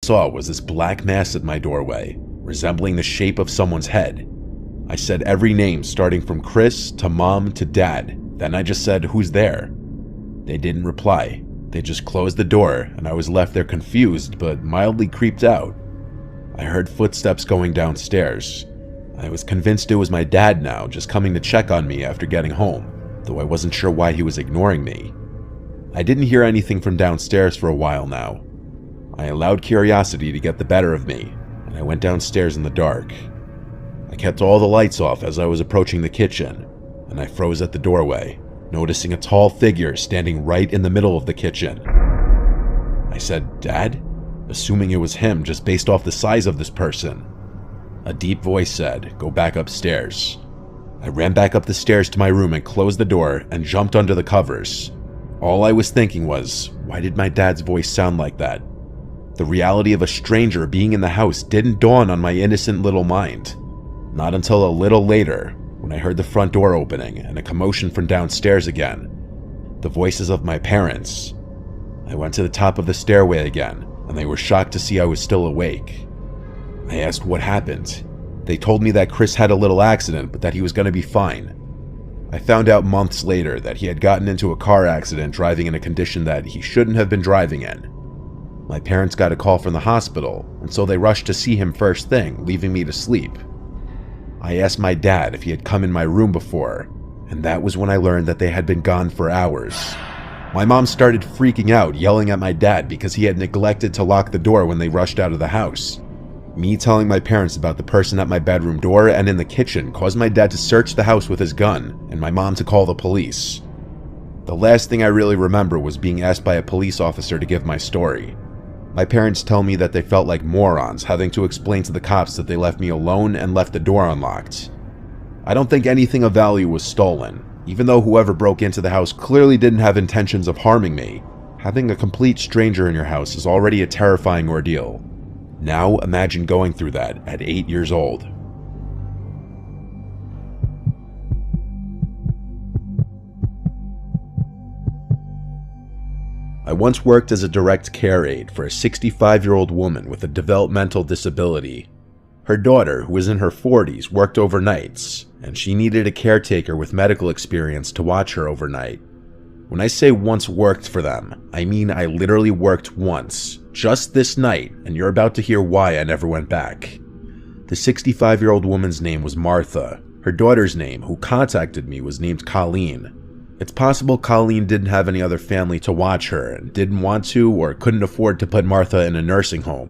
saw was this black mass at my doorway, resembling the shape of someone's head. I said every name starting from Chris to Mom to Dad. Then I just said, "Who's there?" They didn't reply. They just closed the door, and I was left there confused but mildly creeped out. I heard footsteps going downstairs. I was convinced it was my dad now, just coming to check on me after getting home, though I wasn't sure why he was ignoring me. I didn't hear anything from downstairs for a while now. I allowed curiosity to get the better of me, and I went downstairs in the dark. I kept all the lights off as I was approaching the kitchen, and I froze at the doorway, noticing a tall figure standing right in the middle of the kitchen. I said, "Dad?" assuming it was him just based off the size of this person. A deep voice said, "Go back upstairs." I ran back up the stairs to my room and closed the door and jumped under the covers. All I was thinking was, why did my dad's voice sound like that? The reality of a stranger being in the house didn't dawn on my innocent little mind. Not until a little later, when I heard the front door opening and a commotion from downstairs again. The voices of my parents. I went to the top of the stairway again, and they were shocked to see I was still awake. I asked what happened. They told me that Chris had a little accident, but that he was going to be fine. I found out months later that he had gotten into a car accident driving in a condition that he shouldn't have been driving in. My parents got a call from the hospital, and so they rushed to see him first thing, leaving me to sleep. I asked my dad if he had come in my room before, and that was when I learned that they had been gone for hours. My mom started freaking out, yelling at my dad because he had neglected to lock the door when they rushed out of the house. Me telling my parents about the person at my bedroom door and in the kitchen caused my dad to search the house with his gun, and my mom to call the police. The last thing I really remember was being asked by a police officer to give my story. My parents tell me that they felt like morons having to explain to the cops that they left me alone and left the door unlocked. I don't think anything of value was stolen, even though whoever broke into the house clearly didn't have intentions of harming me. Having a complete stranger in your house is already a terrifying ordeal. Now imagine going through that at 8 years old. I once worked as a direct care aide for a 65-year-old woman with a developmental disability. Her daughter, who was in her 40s, worked overnights, and she needed a caretaker with medical experience to watch her overnight. When I say once worked for them, I mean I literally worked once, just this night, and you're about to hear why I never went back. The 65-year-old woman's name was Martha. Her daughter's name, who contacted me, was named Colleen. It's possible Colleen didn't have any other family to watch her and didn't want to or couldn't afford to put Martha in a nursing home.